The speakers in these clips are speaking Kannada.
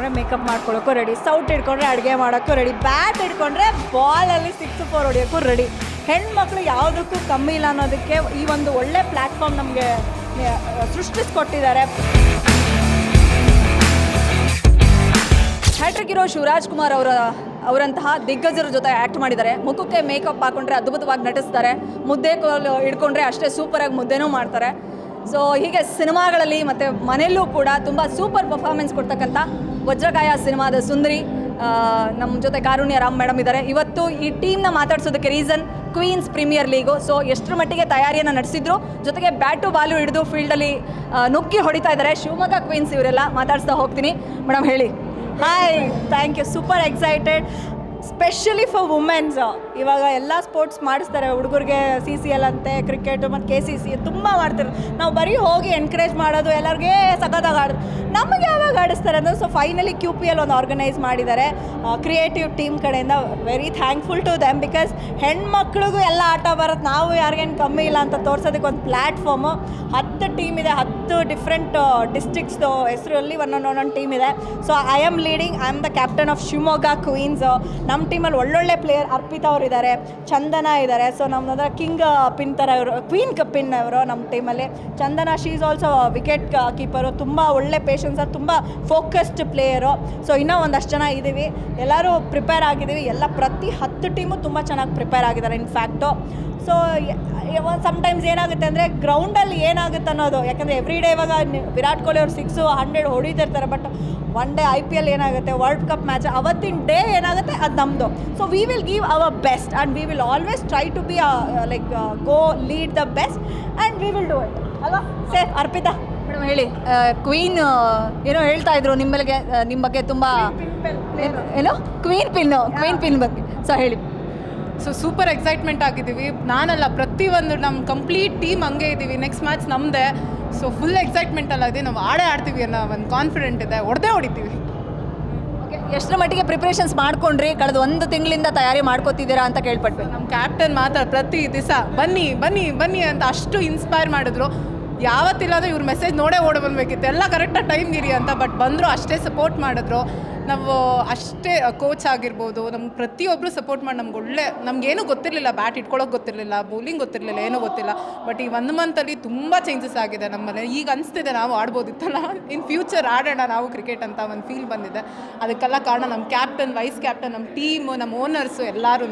ಹಿಡ್ಕೊಂಡ್ರೆ ಮೇಕಪ್ ಮಾಡ್ಕೊಳ್ಳೋಕ್ಕೂ ರೆಡಿ, ಸೌಟ್ ಹಿಡ್ಕೊಂಡ್ರೆ ಅಡುಗೆ ಮಾಡೋಕ್ಕೂ ರೆಡಿ, ಬ್ಯಾಟ್ ಹಿಡ್ಕೊಂಡ್ರೆ ಬಾಲಲ್ಲಿ 6-4 ಹೊಡೆಯೋಕ್ಕೂ ರೆಡಿ. ಹೆಣ್ಮಕ್ಳು ಯಾವುದಕ್ಕೂ ಕಮ್ಮಿ ಇಲ್ಲ ಅನ್ನೋದಕ್ಕೆ ಈ ಒಂದು ಒಳ್ಳೆ ಪ್ಲ್ಯಾಟ್ಫಾರ್ಮ್ ನಮಗೆ ಸೃಷ್ಟಿಸ್ಕೊಟ್ಟಿದ್ದಾರೆ. ಹ್ಯಾಟ್ರಿಕ್ ಹೀರೋ ಶಿವರಾಜ್ ಕುಮಾರ್ ಅವರಂತಹ ದಿಗ್ಗಜರ ಜೊತೆ ಆ್ಯಕ್ಟ್ ಮಾಡಿದ್ದಾರೆ. ಮುಖಕ್ಕೆ ಮೇಕಪ್ ಹಾಕೊಂಡ್ರೆ ಅದ್ಭುತವಾಗಿ ನಟಿಸ್ತಾರೆ, ಮುದ್ದೆ ಕೋಲು ಹಿಡ್ಕೊಂಡ್ರೆ ಅಷ್ಟೇ ಸೂಪರಾಗಿ ಮುದ್ದೆನೂ ಮಾಡ್ತಾರೆ. ಸೊ ಹೀಗೆ ಸಿನಿಮಾಗಳಲ್ಲಿ ಮತ್ತು ಮನೆಯಲ್ಲೂ ಕೂಡ ತುಂಬ ಸೂಪರ್ ಪರ್ಫಾರ್ಮೆನ್ಸ್ ಕೊಡ್ತಕ್ಕಂಥ ವಜ್ರಕಾಯ ಸಿನಿಮಾದ ಸುಂದರಿ ನಮ್ಮ ಜೊತೆ ಕಾರುಣ್ಯ ರಾಮ್ ಮೇಡಮ್ ಇದ್ದಾರೆ. ಇವತ್ತು ಈ ಟೀಮ್ನ ಮಾತಾಡ್ಸೋದಕ್ಕೆ reason Queens premier league. So ಎಷ್ಟರ ಮಟ್ಟಿಗೆ ತಯಾರಿಯನ್ನು ನಡೆಸಿದ್ರು, ಜೊತೆಗೆ ಬ್ಯಾಟು ಬಾಲು ಹಿಡಿದು ಫೀಲ್ಡಲ್ಲಿ ನುಗ್ಗಿ ಹೊಡಿತಾ ಇದ್ದಾರೆ ಶಿವಮೊಗ್ಗ ಕ್ವೀನ್ಸ್. ಇವರೆಲ್ಲ ಮಾತಾಡ್ಸ್ತಾ ಹೋಗ್ತೀನಿ. ಮೇಡಮ್ ಹೇಳಿ. Hi, thank you. Super excited, specially for womens. ಇವಾಗ ಎಲ್ಲ ಸ್ಪೋರ್ಟ್ಸ್ ಮಾಡಿಸ್ತಾರೆ ಹುಡುಗರಿಗೆ, CCL ಅಂತೆ, ಕ್ರಿಕೆಟು ಮತ್ತು KCC ತುಂಬ ಮಾಡ್ತಾರೆ. ನಾವು ಬರೀ ಹೋಗಿ ಎನ್ಕರೇಜ್ ಮಾಡೋದು, ಎಲ್ಲರಿಗೆ ಸಖತ್ತಾಗಿ ಆಡೋದು. ನಮಗೆ ಯಾವಾಗ ಆಡಿಸ್ತಾರೆ ಅಂದರೆ, ಸೊ ಫೈನಲಿ QPL ಒಂದು ಆರ್ಗನೈಸ್ ಮಾಡಿದ್ದಾರೆ ಕ್ರಿಯೇಟಿವ್ ಟೀಮ್ ಕಡೆಯಿಂದ. Very thankful to them, because ಹೆಣ್ಮಕ್ಳಿಗೂ ಎಲ್ಲ ಆಟ ಬರುತ್ತೆ, ನಾವು ಯಾರಿಗೇನು ಕಮ್ಮಿ ಇಲ್ಲ ಅಂತ ತೋರ್ಸೋದಕ್ಕೆ ಒಂದು ಪ್ಲ್ಯಾಟ್ಫಾರ್ಮು. 10 ಟೀಮ್ ಇದೆ, 10 ಡಿಫ್ರೆಂಟ್ ಡಿಸ್ಟ್ರಿಕ್ಟ್ಸ್ದು ಹೆಸರಲ್ಲಿ ಒಂದೊಂದು ಟೀಮ್ ಇದೆ. So I am the captain of Shivamogga queens. ನಮ್ಮ ಟೀಮಲ್ಲಿ ಒಳ್ಳೊಳ್ಳೆ ಪ್ಲೇಯರ್, ಅರ್ಪಿತಾ ಅವರು ಇದ್ದಾರೆ, ಚಂದನ ಇದ್ದಾರೆ. ಸೊ ನಮ್ಮದ್ರ ಕಿಂಗ್ ಪಿನ್ ಥರ ಇವರು, ಕ್ವೀನ್ ಪಿನ್ ಅವರು ನಮ್ಮ ಟೀಮಲ್ಲಿ. Chandana, she is also wicket keeper, ತುಂಬ ಒಳ್ಳೆ ಪೇಷನ್ಸ್, ತುಂಬ ಫೋಕಸ್ಡ್ ಪ್ಲೇಯರು. ಸೊ ಇನ್ನೂ ಒಂದಷ್ಟು ಜನ ಇದ್ದೀವಿ, ಎಲ್ಲರೂ ಪ್ರಿಪೇರ್ ಆಗಿದ್ದೀವಿ. ಎಲ್ಲ ಪ್ರತಿ 10 ಟೀಮು ತುಂಬ ಚೆನ್ನಾಗಿ ಪ್ರಿಪೇರ್ ಆಗಿದ್ದಾರೆ ಇನ್ಫ್ಯಾಕ್ಟು. ಸೊ ಸಮ್ಟೈಮ್ಸ್ ಏನಾಗುತ್ತೆ ಅಂದರೆ ಗ್ರೌಂಡಲ್ಲಿ ಏನಾಗುತ್ತೆ ಅನ್ನೋದು, ಯಾಕಂದರೆ ಎವ್ರಿ ಡೇ ಇವಾಗ ವಿರಾಟ್ ಕೊಹ್ಲಿ ಅವ್ರು 600 ಹೊಡಿತಿರ್ತಾರೆ. ಬಟ್ ಒನ್ ಡೇ IPL ಏನಾಗುತ್ತೆ, ವರ್ಲ್ಡ್ ಕಪ್ ಮ್ಯಾಚ್, ಅವತ್ತಿನ ಡೇ ಏನಾಗುತ್ತೆ ಅದು ನಮ್ಮದು. So we will give our best and we will always try to be like go lead the best and we will do it ಅಲ್ವಾ. ಸರ್ ಅರ್ಪಿತಾ ಮೇಡಮ್ ಹೇಳಿ. ಕ್ವೀನ್ ಏನೋ ಹೇಳ್ತಾ ಇದ್ರು ನಿಮ್ಮ ಬಗ್ಗೆ ತುಂಬ ಏನೋ ಕ್ವೀನ್ ಪಿನ್ ಬಗ್ಗೆ. ಸೊ ಹೇಳಿ. ಸೊ ಸೂಪರ್ ಎಕ್ಸೈಟ್ಮೆಂಟ್ ಆಗಿದ್ದೀವಿ. ನಾನಲ್ಲ, ಪ್ರತಿಯೊಂದು ನಮ್ಮ ಕಂಪ್ಲೀಟ್ ಟೀಮ್ ಹಂಗೆ ಇದ್ದೀವಿ. ನೆಕ್ಸ್ಟ್ ಮ್ಯಾಚ್ ನಮ್ಮದೇ. ಸೊ ಫುಲ್ ಎಕ್ಸೈಟ್ಮೆಂಟ್ ಅಲ್ಲ ಇದೆ, ನಾವು ಆಡ್ತೀವಿ ಅನ್ನೋ ಒಂದು ಕಾನ್ಫಿಡೆಂಟ್ ಇದೆ, ಹೊಡಿತೀವಿ. ಓಕೆ, ಎಷ್ಟರ ಮಟ್ಟಿಗೆ ಪ್ರಿಪ್ರೇಷನ್ಸ್ ಮಾಡ್ಕೊಂಡ್ರಿ? ಕಳೆದ 1 ತಿಂಗಳಿಂದ ತಯಾರಿ ಮಾಡ್ಕೋತಿದ್ದೀರಾ ಅಂತ ಕೇಳ್ಪಟ್ವಿ. ನಮ್ಮ ಕ್ಯಾಪ್ಟನ್ ಮಾತ್ರ ಪ್ರತಿ ದಿವಸ ಬನ್ನಿ ಬನ್ನಿ ಬನ್ನಿ ಅಂತ ಅಷ್ಟು ಇನ್ಸ್ಪೈರ್ ಮಾಡಿದ್ರು. ಯಾವತ್ತಿಲ್ಲಾಂದ್ರೆ ಇವ್ರ ಮೆಸೇಜ್ ನೋಡೇ ಬಂದಬೇಕಿತ್ತು, ಎಲ್ಲ ಕರೆಕ್ಟಾಗಿ ಟೈಮ್ಗಿರಿ ಅಂತ. ಬಟ್ ಬಂದರು, ಅಷ್ಟೇ ಸಪೋರ್ಟ್ ಮಾಡಿದ್ರು. ನಾವು ಅಷ್ಟೇ ಕೋಚ್ ಆಗಿರ್ಬೋದು, ನಮ್ಗೆ ಪ್ರತಿಯೊಬ್ಬರು ಸಪೋರ್ಟ್ ಮಾಡಿ ನಮಗೇನು ಗೊತ್ತಿರಲಿಲ್ಲ, ಬ್ಯಾಟ್ ಇಟ್ಕೊಳ್ಳೋಕೆ ಗೊತ್ತಿರಲಿಲ್ಲ, ಬೌಲಿಂಗ್ ಗೊತ್ತಿರಲಿಲ್ಲ, ಏನೂ ಗೊತ್ತಿಲ್ಲ. ಬಟ್ ಈ 1 ಮಂತಲ್ಲಿ ತುಂಬ ಚೇಂಜಸ್ ಆಗಿದೆ ನಮ್ಮಲ್ಲಿ. ಈಗ ಅನಿಸ್ತಿದೆ ನಾವು ಆಡ್ಬೋದಿತ್ತಲ್ಲ, ಇನ್ ಫ್ಯೂಚರ್ ಆಡೋಣ ನಾವು ಕ್ರಿಕೆಟ್ ಅಂತ ಒಂದು ಫೀಲ್ ಬಂದಿದೆ. ಅದಕ್ಕೆಲ್ಲ ಕಾರಣ ನಮ್ಮ ಕ್ಯಾಪ್ಟನ್, ವೈಸ್ ಕ್ಯಾಪ್ಟನ್, ನಮ್ಮ ಟೀಮು, ನಮ್ಮ ಓನರ್ಸು ಎಲ್ಲರೂ.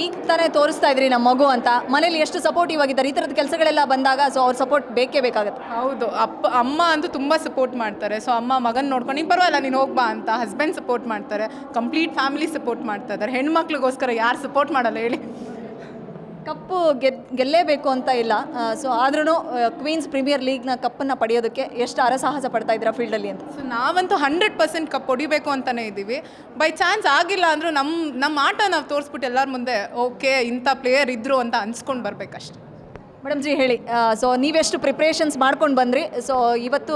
ಈಗ ತಾನೇ ತೋರಿಸ್ತಾ ಇದ್ರಿ ನಮ್ಮ ಮಗು ಅಂತ, ಮನೇಲಿ ಎಷ್ಟು ಸಪೋರ್ಟಿವ್ ಆಗಿದ್ದಾರೆ ಈ ಥರದ ಕೆಲಸಗಳೆಲ್ಲ ಬಂದಾಗ. ಸೊ ಅವ್ರ ಸಪೋರ್ಟ್ ಬೇಕೇ ಬೇಕಾಗುತ್ತೆ. ಹೌದು, ಅಮ್ಮ ಅಂತೂ ತುಂಬ ಸಪೋರ್ಟ್ ಮಾಡ್ತಾರೆ. ಸೊ ಅಮ್ಮ ಮಗನ ನೋಡ್ಕೊಂಡು ನೀನು ಪರವಾಗಿಲ್ಲ ನೀನು ಹೋಗ್ಬಾ ಅಂತ. ಹಸ್ಬೆಂಡ್ ಸಪೋರ್ಟ್ ಮಾಡ್ತಾರೆ, ಕಂಪ್ಲೀಟ್ ಫ್ಯಾಮಿಲಿ ಸಪೋರ್ಟ್ ಮಾಡ್ತಾ ಇದ್ದಾರೆ. ಹೆಣ್ಮಕ್ಳಿಗೋಸ್ಕರ ಯಾರು ಸಪೋರ್ಟ್ ಮಾಡಲ್ಲ ಹೇಳಿ. ಕಪ್ಪು ಗೆಲ್ಲೇಬೇಕು ಅಂತ ಇಲ್ಲ. ಸೊ ಆದ್ರೂ ಕ್ವೀನ್ಸ್ ಪ್ರೀಮಿಯರ್ ಲೀಗ್ನ ಕಪ್ಪನ್ನು ಪಡೆಯೋದಕ್ಕೆ ಎಷ್ಟು ಹರಸಾಹಸ ಪಡ್ತಾ ಇದ್ದೀರಾ ಫೀಲ್ಡಲ್ಲಿ ಅಂತ? ಸೊ ನಾವಂತೂ 100% ಕಪ್ ಹೊಡಿಬೇಕು ಅಂತಲೇ ಇದ್ದೀವಿ. ಬೈ ಚಾನ್ಸ್ ಆಗಿಲ್ಲ ಅಂದರೂ ನಮ್ಮ ಆಟ ನಾವು ತೋರಿಸ್ಬಿಟ್ಟು ಎಲ್ಲರ ಮುಂದೆ ಓಕೆ ಇಂಥ ಪ್ಲೇಯರ್ ಇದ್ದರು ಅಂತ ಅನ್ಸ್ಕೊಂಡು ಬರಬೇಕಷ್ಟೆ. ಮೇಡಮ್ ಜಿ ಹೇಳಿ. ಸೊ ನೀವೆಷ್ಟು ಪ್ರಿಪ್ರೇಷನ್ಸ್ ಮಾಡ್ಕೊಂಡು ಬಂದ್ರಿ? ಸೊ ಇವತ್ತು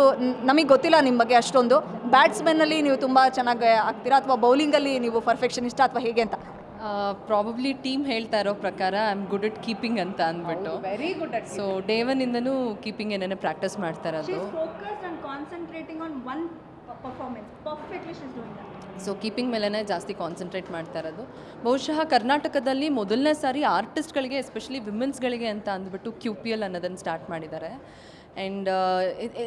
ನಮಗೆ ಗೊತ್ತಿಲ್ಲ ನಿಮ್ಮ ಬಗ್ಗೆ ಅಷ್ಟೊಂದು. ಬ್ಯಾಟ್ಸ್ಮನ್ನಲ್ಲಿ ನೀವು ತುಂಬ ಚೆನ್ನಾಗಿ ಆಗ್ತೀರಾ ಅಥವಾ ಬೌಲಿಂಗಲ್ಲಿ ನೀವು ಪರ್ಫೆಕ್ಷನಿಸ್ಟ್ ಅಥವಾ ಹೇಗೆ ಅಂತ? ಪ್ರಾಬಬ್ಲಿ ಟೀಮ್ ಹೇಳ್ತಾ ಇರೋ ಪ್ರಕಾರ I am good at keeping ಅಂತ ಅಂದ್ಬಿಟ್ಟು. Very good. ಸೊ ಡೇ 1ಇಂದನೂ ಕೀಪಿಂಗ್ ಏನೇನೋ ಪ್ರಾಕ್ಟೀಸ್ ಮಾಡ್ತಾ ಇರೋದು. ಸೊ ಕೀಪಿಂಗ್ ಮೇಲೇ ಜಾಸ್ತಿ ಕಾನ್ಸಂಟ್ರೇಟ್ ಮಾಡ್ತಾ ಇರೋದು. ಬಹುಶಃ ಕರ್ನಾಟಕದಲ್ಲಿ ಮೊದಲನೇ ಸಾರಿ ಆರ್ಟಿಸ್ಟ್ಗಳಿಗೆ, ಎಸ್ಪೆಷಲಿ ವಿಮೆನ್ಸ್ಗಳಿಗೆ ಅಂತ ಅಂದ್ಬಿಟ್ಟು QPL ಅನ್ನೋದನ್ನು ಸ್ಟಾರ್ಟ್ ಮಾಡಿದ್ದಾರೆ. And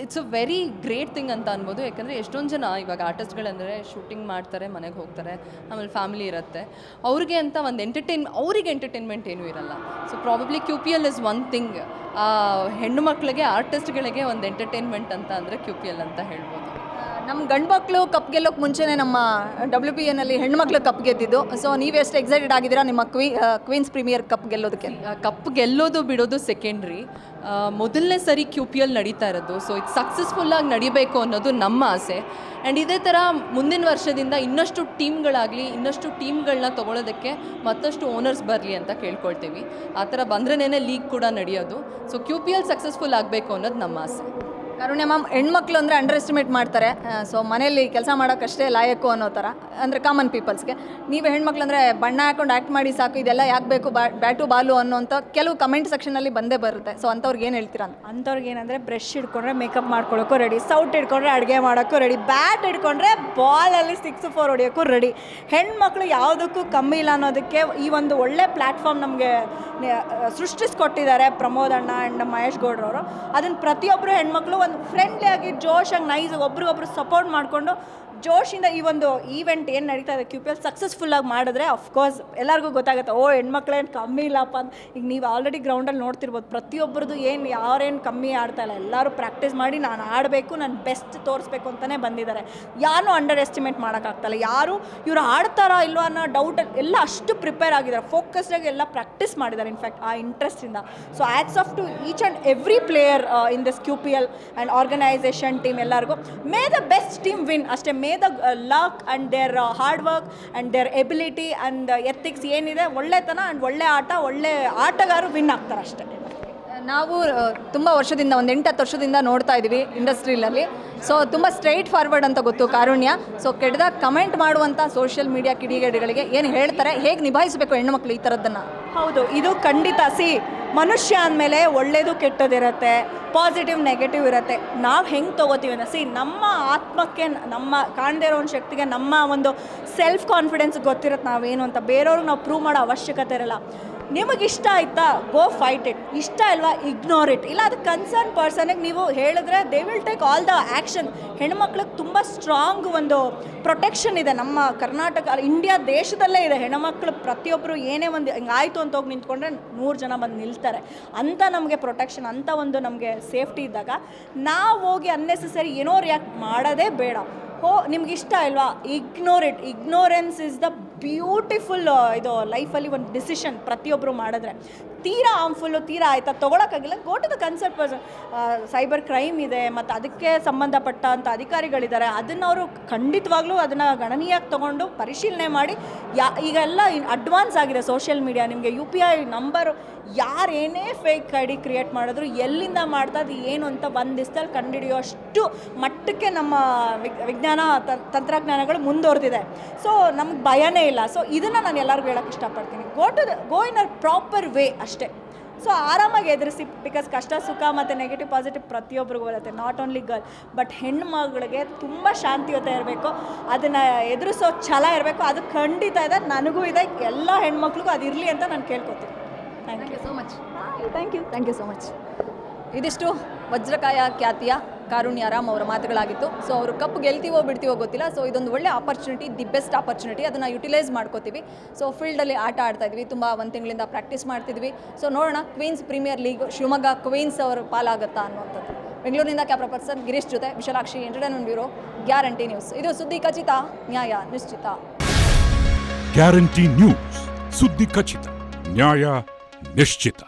it's a very great thing ಅಂತ ಅನ್ಬೋದು. ಯಾಕಂದರೆ ಎಷ್ಟೊಂದು ಜನ ಇವಾಗ ಆರ್ಟಿಸ್ಟ್ಗಳಂದರೆ ಶೂಟಿಂಗ್ ಮಾಡ್ತಾರೆ, ಮನೆಗೆ ಹೋಗ್ತಾರೆ, ಆಮೇಲೆ ಫ್ಯಾಮಿಲಿ ಇರುತ್ತೆ, ಅವ್ರಿಗೆ ಅಂತ ಒಂದು ಅವರಿಗೆ ಎಂಟರ್ಟೈನ್ಮೆಂಟ್ ಏನೂ ಇರಲ್ಲ. So probably QPL is one thing. ಹೆಣ್ಣು ಮಕ್ಕಳಿಗೆ, ಆರ್ಟಿಸ್ಟ್ಗಳಿಗೆ ಒಂದು ಎಂಟರ್ಟೈನ್ಮೆಂಟ್ ಅಂತ ಅಂದರೆ QPL ಅಂತ ಹೇಳ್ಬೋದು. ನಮ್ಮ ಗಂಡು ಮಕ್ಕಳು ಕಪ್ ಗೆಲ್ಲೋಕ್ಕೆ ಮುಂಚೆನೇ ನಮ್ಮ WPNಲ್ಲಿ ಹೆಣ್ಮಕ್ಳು ಕಪ್ ಗೆದ್ದಿದ್ದು. ಸೊ ನೀವೆಷ್ಟು ಎಕ್ಸೈಟೆಡ್ ಆಗಿದ್ದೀರಾ ನಿಮ್ಮ ಕ್ವೀನ್ಸ್ ಪ್ರೀಮಿಯರ್ ಕಪ್ ಗೆಲ್ಲೋದಕ್ಕೆ? ಕಪ್ ಗೆಲ್ಲೋದು ಬಿಡೋದು ಸೆಕೆಂಡ್ರಿ. ಮೊದಲನೇ ಸರಿ QPL ನಡೀತಾ ಇರೋದು. ಸೊ ಇದು ಸಕ್ಸಸ್ಫುಲ್ಲಾಗಿ ನಡಿಬೇಕು ಅನ್ನೋದು ನಮ್ಮ ಆಸೆ. ಆ್ಯಂಡ್ ಇದೇ ಥರ ಮುಂದಿನ ವರ್ಷದಿಂದ ಇನ್ನಷ್ಟು ಟೀಮ್ಗಳಾಗಲಿ, ಇನ್ನಷ್ಟು ಟೀಮ್ಗಳನ್ನ ತೊಗೊಳೋದಕ್ಕೆ ಮತ್ತಷ್ಟು ಓನರ್ಸ್ ಬರಲಿ ಅಂತ ಕೇಳ್ಕೊಳ್ತೀವಿ. ಆ ಥರ ಬಂದ್ರೇ ಲೀಗ್ ಕೂಡ ನಡೆಯೋದು. ಸೊ QPL ಸಕ್ಸಸ್ಫುಲ್ ಆಗಬೇಕು ಅನ್ನೋದು ನಮ್ಮ ಆಸೆ. ಕಾರುಣ್ಯ ಮ್ಯಾಮ್, ಹೆಣ್ಮಕ್ಳು ಅಂದರೆ ಅಂಡರ್ ಎಸ್ಟಿಮೇಟ್ ಮಾಡ್ತಾರೆ. ಸೊ ಮನೆಯಲ್ಲಿ ಕೆಲಸ ಮಾಡೋಕ್ಕಷ್ಟೇ ಲಾಯಕ್ಕು ಅನ್ನೋ ಥರ, ಅಂದರೆ ಕಾಮನ್ ಪೀಪಲ್ಸ್ಗೆ. ನೀವೇ ಹೆಣ್ಮಕ್ಳು ಅಂದರೆ ಬಣ್ಣ ಹಾಕೊಂಡು ಆ್ಯಕ್ಟ್ ಮಾಡಿ ಸಾಕು, ಇದೆಲ್ಲ ಯಾಕೆ ಬೇಕು, ಬ್ಯಾಟು ಬಾಲು ಅನ್ನೋಂಥ ಕೆಲವು ಕಮೆಂಟ್ ಸೆಕ್ಷನಲ್ಲಿ ಬಂದೇ ಬರುತ್ತೆ. ಸೊ ಅಂಥವ್ರಿಗೆ ಏನು ಹೇಳ್ತೀರಾ ಅಂತ? ಅಂಥವ್ರಿಗೆ ಏನಂದರೆ ಬ್ರಷ್ ಹಿಡ್ಕೊಂಡ್ರೆ ಮೇಕಪ್ ಮಾಡ್ಕೊಳ್ಳೋಕ್ಕೂ ರೆಡಿ, ಸೌಟ್ ಹಿಡ್ಕೊಂಡ್ರೆ ಅಡುಗೆ ಮಾಡೋಕ್ಕೂ ರೆಡಿ, ಬ್ಯಾಟ್ ಹಿಡ್ಕೊಂಡ್ರೆ ಬಾಲಲ್ಲಿ 6-4 ಹೊಡಿಯೋಕ್ಕೂ ರೆಡಿ. ಹೆಣ್ಮಕ್ಳು ಯಾವುದಕ್ಕೂ ಕಮ್ಮಿ ಇಲ್ಲ ಅನ್ನೋದಕ್ಕೆ ಈ ಒಂದು ಒಳ್ಳೆ ಪ್ಲ್ಯಾಟ್ಫಾರ್ಮ್ ನಮಗೆ ಸೃಷ್ಟಿಸ್ಕೊಟ್ಟಿದ್ದಾರೆ ಪ್ರಮೋದ್ ಅಣ್ಣ ಆ್ಯಂಡ್ ಮಹೇಶ್ ಗೌಡ್ರವರು. ಅದನ್ನು ಪ್ರತಿಯೊಬ್ಬರು ಹೆಣ್ಮಕ್ಳು ಒಂದು ಫ್ರೆಂಡ್ಲಿಯಾಗಿ ಜೋಶಾಗಿ ನೈಸಾಗಿ ಒಬ್ರಿಗೊಬ್ರು ಸಪೋರ್ಟ್ ಮಾಡಿಕೊಂಡು ಜೋಶಿಂದ ಈ ಒಂದು ಈವೆಂಟ್ ಏನು ನಡೀತಾ ಇದೆ QPL ಸಕ್ಸಸ್ಫುಲ್ಲಾಗಿ ಮಾಡಿದ್ರೆ ಅಫ್ಕೋರ್ಸ್ ಎಲ್ಲರಿಗೂ ಗೊತ್ತಾಗುತ್ತೆ, ಓ ಹೆಣ್ಮಕ್ಳೇನು ಕಮ್ಮಿ ಇಲ್ಲಪ್ಪ ಅಂತ. ಈಗ ನೀವು ಆಲ್ರೆಡಿ ಗ್ರೌಂಡಲ್ಲಿ ನೋಡ್ತಿರ್ಬೋದು, ಪ್ರತಿಯೊಬ್ಬರದ್ದು ಏನು ಯಾರೇನು ಕಮ್ಮಿ ಆಡ್ತಾ ಇಲ್ಲ, ಎಲ್ಲರೂ ಪ್ರಾಕ್ಟೀಸ್ ಮಾಡಿ ನಾನು ಆಡಬೇಕು, ನಾನು ಬೆಸ್ಟ್ ತೋರಿಸ್ಬೇಕು ಅಂತಲೇ ಬಂದಿದ್ದಾರೆ. ಯಾರೂ ಅಂಡರ್ ಎಸ್ಟಿಮೇಟ್ ಮಾಡೋಕ್ಕಾಗ್ತಾಯಿಲ್ಲ. ಯಾರು ಇವರು ಆಡ್ತಾರಾ ಇಲ್ವಾ ಅನ್ನೋ ಡೌಟ್ ಎಲ್ಲ ಅಷ್ಟು ಪ್ರಿಪೇರ್ ಆಗಿದ್ದಾರೆ, ಫೋಕಸ್ಡಾಗಿ ಎಲ್ಲ ಪ್ರಾಕ್ಟೀಸ್ ಮಾಡಿದ್ದಾರೆ ಇನ್ಫ್ಯಾಕ್ಟ್ ಆ ಇಂಟ್ರೆಸ್ಟಿಂದ. So hats off to each and every player in this QPL and organisation team ಎಲ್ಲರಿಗೂ. May the best team win ಅಷ್ಟೇ. May the luck and their hard work and their ability and ethics ಏನಿದೆ, ಒಳ್ಳೆತನ ಆ್ಯಂಡ್ ಒಳ್ಳೆ ಆಟ, ಒಳ್ಳೆ ಆಟಗಾರರು ವಿನ್ ಆಗ್ತಾರೆ ಅಷ್ಟೇ. ನಾವು ತುಂಬ ವರ್ಷದಿಂದ, ಒಂದು 8-10 ವರ್ಷದಿಂದ ನೋಡ್ತಾ ಇದ್ದೀವಿ ಇಂಡಸ್ಟ್ರಿಯಲ್ಲಿ. ಸೊ ತುಂಬ ಸ್ಟ್ರೈಟ್ ಫಾರ್ವರ್ಡ್ ಅಂತ ಗೊತ್ತು ಕಾರುಣ್ಯ. ಸೊ ಕೆಟ್ಟದಾಗ ಕಮೆಂಟ್ ಮಾಡುವಂಥ ಸೋಷಿಯಲ್ ಮೀಡಿಯಾ ಕಿಡಿಗೇಡಿಗಳಿಗೆ ಏನು ಹೇಳ್ತಾರೆ, ಹೇಗೆ ನಿಭಾಯಿಸಬೇಕು ಹೆಣ್ಣುಮಕ್ಳು ಈ ಥರದ್ದನ್ನು? ಹೌದು, ಇದು ಖಂಡಿತ. ಮನುಷ್ಯ ಅಂದಮೇಲೆ ಒಳ್ಳೇದು ಕೆಟ್ಟದಿರುತ್ತೆ, ಪಾಸಿಟಿವ್ ನೆಗೆಟಿವ್ ಇರುತ್ತೆ. ನಾವು ಹೆಂಗೆ ತೊಗೋತೀವಿ ಅಂದರೆ ನಮ್ಮ ಆತ್ಮಕ್ಕೆ, ನಮ್ಮ ಕಾಣದೇ ಇರೋ ಒಂದು ಶಕ್ತಿಗೆ, ನಮ್ಮ ಒಂದು ಸೆಲ್ಫ್ ಕಾನ್ಫಿಡೆನ್ಸ್ ಗೊತ್ತಿರುತ್ತೆ ನಾವೇನು ಅಂತ. ಬೇರೆಯವ್ರಿಗೆ ನಾವು ಪ್ರೂವ್ ಮಾಡೋ ಅವಶ್ಯಕತೆ ಇರಲ್ಲ. ನಿಮಗಿಷ್ಟ ಆಯಿತಾ, ಗೋ ಫೈಟ್ ಇಟ್. ಇಷ್ಟ ಇಲ್ವಾ, ಇಗ್ನೋರ್ ಇಟ್. ಇಲ್ಲ ಅದು ಕನ್ಸರ್ನ್ ಪರ್ಸನಿಗೆ ನೀವು ಹೇಳಿದ್ರೆ they will take all the action. ಹೆಣ್ಮಕ್ಳಿಗೆ ತುಂಬ ಸ್ಟ್ರಾಂಗ್ ಒಂದು ಪ್ರೊಟೆಕ್ಷನ್ ಇದೆ ನಮ್ಮ ಕರ್ನಾಟಕ, ಇಂಡಿಯಾ ದೇಶದಲ್ಲೇ ಇದೆ. ಹೆಣ್ಮಕ್ಳು ಪ್ರತಿಯೊಬ್ಬರು ಏನೇ ಒಂದು ಹಿಂಗಾಯಿತು ಅಂತ ಹೋಗಿ ನಿಂತ್ಕೊಂಡ್ರೆ 100 ಜನ ಬಂದು ನಿಲ್ತಾರೆ ಅಂತ. ನಮಗೆ ಪ್ರೊಟೆಕ್ಷನ್ ಅಂತ ಒಂದು ನಮಗೆ ಸೇಫ್ಟಿ ಇದ್ದಾಗ ನಾವು ಹೋಗಿ ಅನ್ನೆಸೆಸರಿ ಏನೋ ರಿಯಾಕ್ಟ್ ಮಾಡೋದೇ ಬೇಡ. ನಿಮ್ಗೆ ಇಷ್ಟ ಇಲ್ವಾ, ignore it. Ignorance is the beautiful ಇದು ಲೈಫಲ್ಲಿ ಒಂದು ಡಿಸಿಷನ್ ಪ್ರತಿಯೊಬ್ಬರು ಮಾಡಿದ್ರೆ. ತೀರಾ ಹಾರ್ಮ್ಫುಲ್ಲು, ತೀರಾ ಆಯಿತಾ ತೊಗೊಳಕ್ಕಾಗಿಲ್ಲ, go to the concern person. Cyber crime ಇದೆ ಮತ್ತು ಅದಕ್ಕೆ ಸಂಬಂಧಪಟ್ಟಂಥ ಅಧಿಕಾರಿಗಳಿದ್ದಾರೆ. ಅದನ್ನು ಅವರು ಖಂಡಿತವಾಗ್ಲೂ ಅದನ್ನು ಗಣನೀಯವಾಗಿ ತೊಗೊಂಡು ಪರಿಶೀಲನೆ ಮಾಡಿ, ಈಗೆಲ್ಲ ಅಡ್ವಾನ್ಸ್ ಆಗಿದೆ ಸೋಷಿಯಲ್ ಮೀಡಿಯಾ. ನಿಮಗೆ UPI ನಂಬರು ಯಾರೇನೇ ಫೇಕ್ ಐ ಡಿ ಕ್ರಿಯೇಟ್ ಮಾಡಿದ್ರು, ಎಲ್ಲಿಂದ ಮಾಡ್ತಾ ಅದು ಏನು ಅಂತ ಒಂದು ದಿವಸದಲ್ಲಿ ಕಂಡುಹಿಡಿಯೋಷ್ಟು ಮಟ್ಟಕ್ಕೆ ನಮ್ಮ ವಿಜ್ಞಾನ ತಂತ್ರಜ್ಞಾನಗಳು ಮುಂದುವರೆದಿದೆ. ಸೊ ನಮ್ಗೆ ಭಯನೇ ಇಲ್ಲ. ಸೊ ಇದನ್ನು ನಾನು ಎಲ್ಲರಿಗೂ ಹೇಳೋಕ್ಕೆ ಇಷ್ಟಪಡ್ತೀನಿ, ಗೋ ಇನ್ ಅ ಪ್ರಾಪರ್ ವೇ ಅಷ್ಟೇ. ಸೊ ಆರಾಮಾಗಿ ಎದುರಿಸಿ. ಬಿಕಾಸ್ ಕಷ್ಟ ಸುಖ ಮತ್ತು ನೆಗೆಟಿವ್ ಪಾಸಿಟಿವ್ ಪ್ರತಿಯೊಬ್ಬರಿಗೂ ಬರುತ್ತೆ, ನಾಟ್ ಓನ್ಲಿ ಗರ್ಲ್. ಬಟ್ ಹೆಣ್ಮಗಳಿಗೆ ತುಂಬ ಶಾಂತಿಯುತ ಇರಬೇಕು, ಅದನ್ನು ಎದುರಿಸೋ ಛಲ ಇರಬೇಕು. ಅದು ಖಂಡಿತ ಇದೆ, ನನಗೂ ಇದೆ, ಎಲ್ಲ ಹೆಣ್ಮಕ್ಳಿಗೂ ಅದು ಇರಲಿ ಅಂತ ನಾನು ಕೇಳ್ಕೊತೀನಿ. Thank you so much. Thank you so much. ಇದಿಷ್ಟು ವಜ್ರಕಾಯ ಖ್ಯಾತಿಯ ಕಾರುಣ್ಯ ರಾಮ್ ಅವರ ಮಾತುಗಳಾಗಿತ್ತು. ಸೊ ಅವರು ಕಪ್ ಗೆಲ್ತೀವೋ ಬಿಡ್ತೀವೋ ಗೊತ್ತಿಲ್ಲ. ಸೊ ಇದೊಂದು ಒಳ್ಳೆ ಆಪರ್ಚುನಿಟಿ, ದಿ ಬೆಸ್ಟ್ ಆಪರ್ಚುನಿಟಿ. ಅದನ್ನು ಯುಟಿಲೈಸ್ ಮಾಡ್ಕೋತೀವಿ. ಸೊ ಫೀಲ್ಡಲ್ಲಿ ಆಟ ಆಡ್ತಾ ಇದ್ವಿ, ತುಂಬ 1 ತಿಂಗಳಿಂದ ಪ್ರಾಕ್ಟೀಸ್ ಮಾಡ್ತಿದ್ವಿ. ಸೊ ನೋಡೋಣ queens premier league Shivamogga queens ಅವರು ಪಾಲಾಗುತ್ತಾ ಅನ್ನುವಂಥದ್ದು. ಬೆಂಗಳೂರಿನಿಂದ ಕ್ಯಾಮ್ರಾ ಪರ್ಸನ್ ಗಿರೀಶ್ ಜೊತೆ Vishalakshi, entertainment bureau, guarantee news. ಇದು ಸುದ್ದಿ ಖಚಿತ, ನ್ಯಾಯ ನಿಶ್ಚಿತ. ಗ್ಯಾರಂಟಿ ನ್ಯೂಸ್, ಸುದ್ದಿ ಖಚಿತ, ನ್ಯಾಯ ನಿಶ್ಚಿತ.